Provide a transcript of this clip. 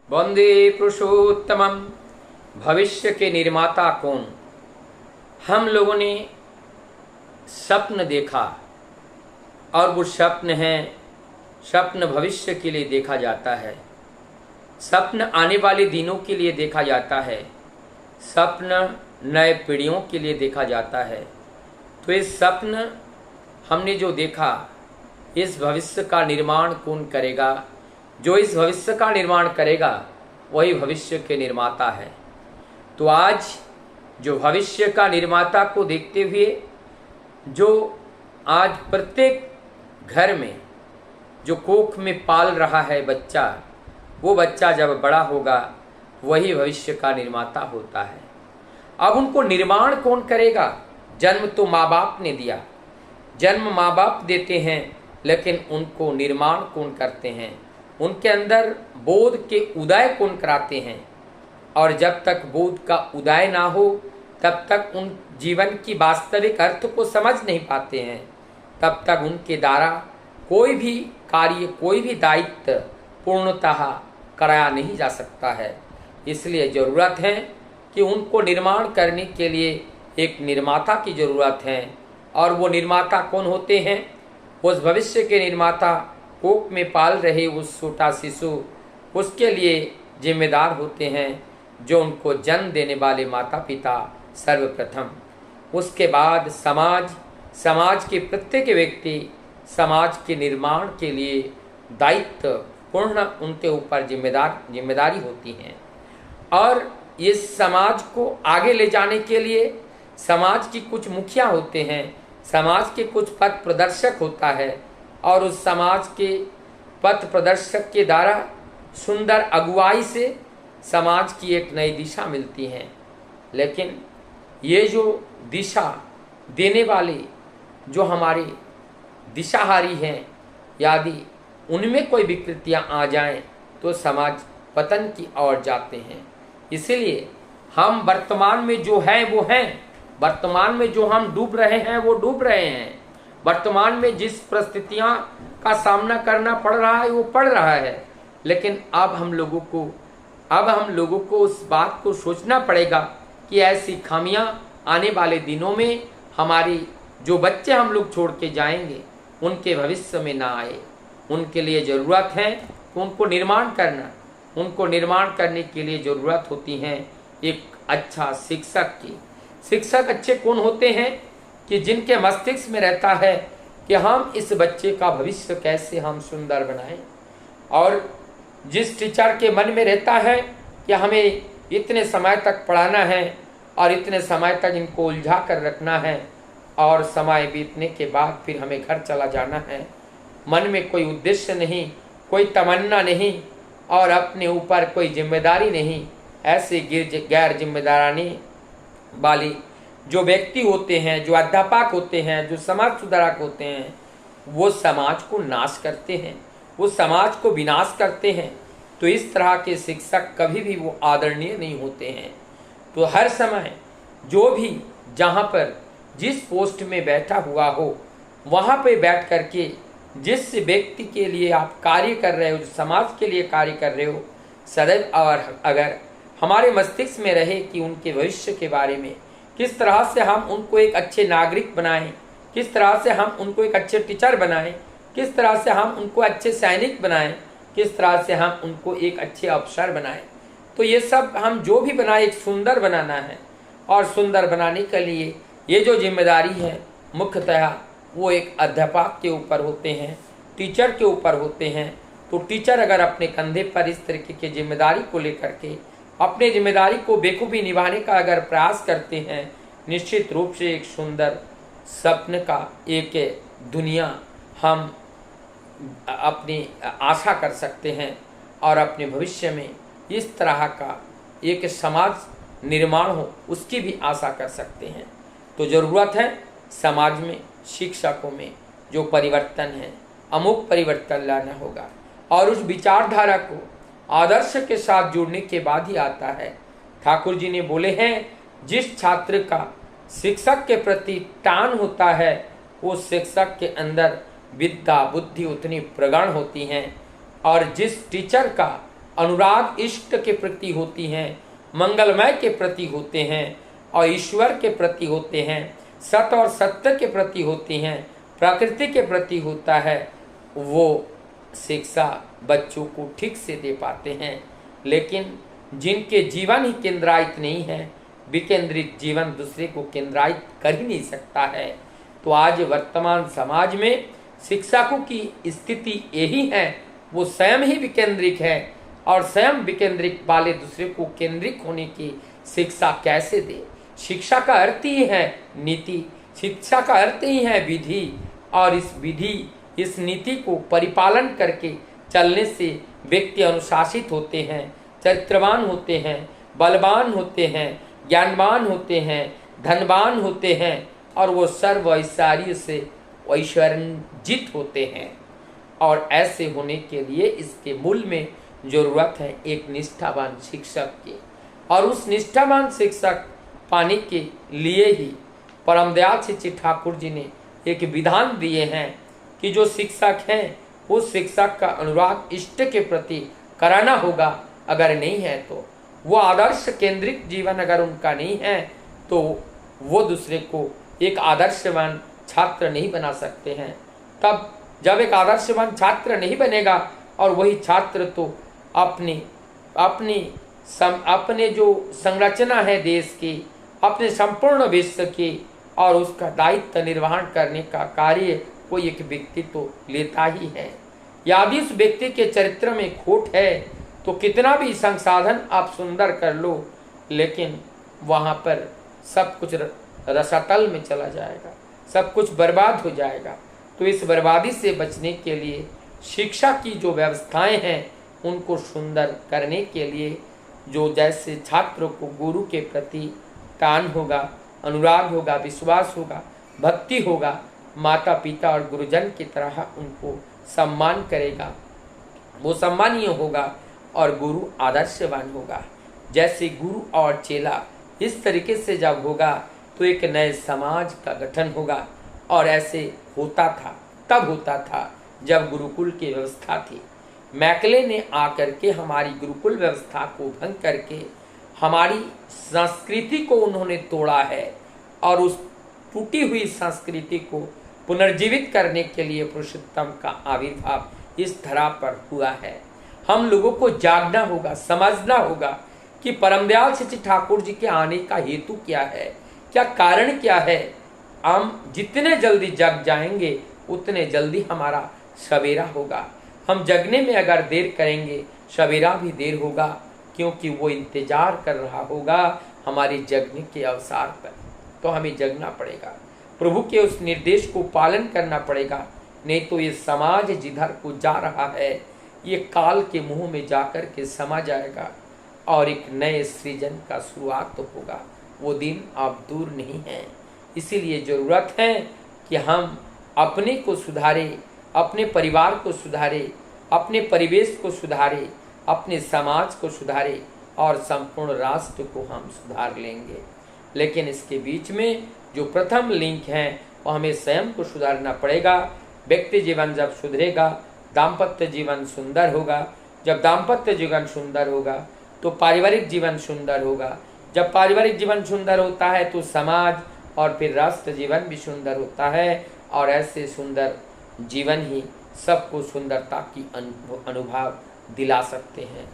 वंदे पुरुषोत्तमम। भविष्य के निर्माता कौन? हम लोगों ने स्वप्न देखा और वो स्वप्न है, स्वप्न भविष्य के लिए देखा जाता है, स्वप्न आने वाले दिनों के लिए देखा जाता है, स्वप्न नए पीढ़ियों के लिए देखा जाता है। तो इस स्वप्न हमने जो देखा, इस भविष्य का निर्माण कौन करेगा? जो इस भविष्य का निर्माण करेगा वही भविष्य के निर्माता है। तो आज जो भविष्य का निर्माता को देखते हुए, जो आज प्रत्येक घर में जो कोख में पाल रहा है बच्चा, वो बच्चा जब बड़ा होगा वही भविष्य का निर्माता होता है। अब उनको निर्माण कौन करेगा? जन्म तो माँ बाप ने दिया, जन्म माँ बाप देते हैं, लेकिन उनको निर्माण कौन करते हैं? उनके अंदर बोध के उदय कौन कराते हैं? और जब तक बोध का उदय ना हो तब तक उन जीवन की वास्तविक अर्थ को समझ नहीं पाते हैं, तब तक उनके द्वारा कोई भी कार्य, कोई भी दायित्व पूर्णतः कराया नहीं जा सकता है। इसलिए ज़रूरत है कि उनको निर्माण करने के लिए एक निर्माता की ज़रूरत है। और वो निर्माता कौन होते हैं? उस भविष्य के निर्माता कोख में पाल रहे उस छोटा शिशु, उसके लिए जिम्मेदार होते हैं, जो उनको जन्म देने वाले माता पिता सर्वप्रथम। उसके बाद समाज, समाज के प्रत्येक व्यक्ति समाज के निर्माण के लिए दायित्व पूर्ण उनके ऊपर जिम्मेदारी होती है। और इस समाज को आगे ले जाने के लिए समाज की कुछ मुखिया होते हैं, समाज के कुछ पथ प्रदर्शक होता है, और उस समाज के पथ प्रदर्शक के द्वारा सुंदर अगुवाई से समाज की एक नई दिशा मिलती है। लेकिन ये जो दिशा देने वाले जो हमारे दिशाहारी हैं, यदि उनमें कोई विकृतियां आ जाएं तो समाज पतन की ओर जाते हैं। इसीलिए हम वर्तमान में जो हैं वो हैं, वर्तमान में जो हम डूब रहे हैं वो डूब रहे हैं, वर्तमान में जिस परिस्थितियां का सामना करना पड़ रहा है वो पड़ रहा है। लेकिन अब हम लोगों को उस बात को सोचना पड़ेगा कि ऐसी खामियां आने वाले दिनों में हमारी जो बच्चे हम लोग छोड़ के जाएंगे उनके भविष्य में ना आए। उनके लिए ज़रूरत है कि उनको निर्माण करना, उनको निर्माण करने के लिए ज़रूरत होती है एक अच्छा शिक्षक की। शिक्षक अच्छे कौन होते हैं? कि जिनके मस्तिष्क में रहता है कि हम इस बच्चे का भविष्य कैसे हम सुंदर बनाएं, और जिस टीचर के मन में रहता है कि हमें इतने समय तक पढ़ाना है और इतने समय तक इनको उलझा कर रखना है, और समय बीतने के बाद फिर हमें घर चला जाना है, मन में कोई उद्देश्य नहीं, कोई तमन्ना नहीं और अपने ऊपर कोई जिम्मेदारी नहीं, ऐसे गैर जिम्मेदारानी वाली जो व्यक्ति होते हैं, जो अध्यापक होते हैं, जो समाज सुधारक होते हैं, वो समाज को नाश करते हैं, वो समाज को विनाश करते हैं। तो इस तरह के शिक्षक कभी भी वो आदरणीय नहीं होते हैं। तो हर समय जो भी जहाँ पर जिस पोस्ट में बैठा हुआ हो वहाँ पे बैठ कर के जिस व्यक्ति के लिए आप कार्य कर रहे हो, जो समाज के लिए कार्य कर रहे हो, सदैव और अगर हमारे मस्तिष्क में रहे कि उनके भविष्य के बारे में किस तरह से हम उनको एक अच्छे नागरिक बनाएं, किस तरह से हम उनको एक अच्छे टीचर बनाएं, किस तरह से हम उनको अच्छे सैनिक बनाएं, किस तरह से हम उनको एक अच्छे अफसर बनाएं। तो ये सब हम जो भी बनाए एक सुंदर बनाना है, और सुंदर बनाने के लिए ये जो जिम्मेदारी है मुख्यतः वो एक अध्यापक के ऊपर होते हैं, टीचर के ऊपर होते हैं। तो टीचर अगर अपने कंधे पर इस तरीके की जिम्मेदारी को लेकर के अपने जिम्मेदारी को बेखूबी निभाने का अगर प्रयास करते हैं, निश्चित रूप से एक सुंदर स्वप्न का एक दुनिया हम अपनी आशा कर सकते हैं, और अपने भविष्य में इस तरह का एक समाज निर्माण हो उसकी भी आशा कर सकते हैं। तो ज़रूरत है समाज में, शिक्षकों में जो परिवर्तन है, अमुक परिवर्तन लाना होगा, और उस विचारधारा को आदर्श के साथ जुड़ने के बाद ही आता है। ठाकुर जी ने बोले हैं, जिस छात्र का शिक्षक के प्रति टान होता है उस शिक्षक के अंदर विद्या बुद्धि उतनी प्रगाढ़ होती हैं, और जिस टीचर का अनुराग इष्ट के प्रति होती हैं, मंगलमय के प्रति होते हैं और ईश्वर के प्रति होते हैं, सत और सत्य के प्रति होती हैं, प्रकृति के प्रति होता है, वो शिक्षा बच्चों को ठीक से दे पाते हैं। लेकिन जिनके जीवन ही केंद्रायित नहीं है, विकेंद्रित जीवन दूसरे को केंद्रायित कर ही नहीं सकता है। तो आज वर्तमान समाज में शिक्षकों की स्थिति यही है, वो स्वयं ही विकेंद्रित है और स्वयं विकेंद्रित वाले दूसरे को केंद्रित होने की शिक्षा कैसे दे। शिक्षा का अर्थ ही है नीति, शिक्षा का अर्थ ही है विधि, और इस विधि इस नीति को परिपालन करके चलने से व्यक्ति अनुशासित होते हैं, चरित्रवान होते हैं, बलवान होते हैं, ज्ञानवान होते हैं, धनवान होते हैं और वो सर्व ऐश्वर्य से ऐश्वर्यजित होते हैं। और ऐसे होने के लिए इसके मूल में जरूरत है एक निष्ठावान शिक्षक की, और उस निष्ठावान शिक्षक पाने के लिए ही परम दयाल श्री ठाकुर जी ने एक विधान दिए हैं कि जो शिक्षक हैं उस शिक्षक का अनुराग इष्ट के प्रति कराना होगा। अगर नहीं है तो वो आदर्श केंद्रित जीवन अगर उनका नहीं है तो वो दूसरे को एक आदर्शवान छात्र नहीं बना सकते हैं। तब जब एक आदर्शवान छात्र नहीं बनेगा और वही छात्र तो अपने जो संरचना है देश की, अपने संपूर्ण विश्व की और उसका दायित्व निर्वहन करने का कार्य कोई एक व्यक्ति तो लेता ही है। यदि उस व्यक्ति के चरित्र में खोट है तो कितना भी संसाधन आप सुंदर कर लो, लेकिन वहाँ पर सब कुछ रसातल में चला जाएगा, सब कुछ बर्बाद हो जाएगा। तो इस बर्बादी से बचने के लिए शिक्षा की जो व्यवस्थाएं हैं उनको सुंदर करने के लिए जो जैसे छात्रों को गुरु के प्रति टान होगा, अनुराग होगा, विश्वास होगा, भक्ति होगा, माता पिता और गुरुजन की तरह उनको सम्मान करेगा, वो सम्मानीय होगा और गुरु आदर्शवान होगा। जैसे गुरु और चेला इस तरीके से जब होगा तो एक नए समाज का गठन होगा। और ऐसे होता था, तब होता था जब गुरुकुल की व्यवस्था थी। मैकले ने आकर के हमारी गुरुकुल व्यवस्था को भंग करके हमारी संस्कृति को उन्होंने तोड़ा है और उस टूटी हुई संस्कृति को पुनर्जीवित करने के लिए पुरुषोत्तम का आविर्भाव इस धरा पर हुआ है। हम लोगों को जागना होगा, समझना होगा कि परम दयाल श्री ठाकुर जी के आने का हेतु क्या है, क्या कारण क्या है। हम जितने जल्दी जग जाएंगे उतने जल्दी हमारा सवेरा होगा। हम जगने में अगर देर करेंगे सवेरा भी देर होगा, क्योंकि वो इंतजार कर रहा होगा हमारे जगने के अवसर पर। तो हमें जगना पड़ेगा, प्रभु के उस निर्देश को पालन करना पड़ेगा, नहीं तो ये समाज जिधर को जा रहा है ये काल के मुंह में जाकर के समा जाएगा और एक नए सृजन का शुरुआत तो होगा। वो दिन अब दूर नहीं है। इसीलिए ज़रूरत है कि हम अपने को सुधारें, अपने परिवार को सुधारें, अपने परिवेश को सुधारें, अपने समाज को सुधारें और संपूर्ण राष्ट्र को हम सुधार लेंगे। लेकिन इसके बीच में जो प्रथम लिंक है वो हमें स्वयं को सुधारना पड़ेगा। व्यक्ति जीवन जब सुधरेगा दाम्पत्य जीवन सुंदर होगा, जब दाम्पत्य जीवन सुंदर होगा तो पारिवारिक जीवन सुंदर होगा, जब पारिवारिक जीवन सुंदर होता है तो समाज और फिर राष्ट्र जीवन भी सुंदर होता है। और ऐसे सुंदर जीवन ही सबको सुंदरता की अनुभव दिला सकते हैं।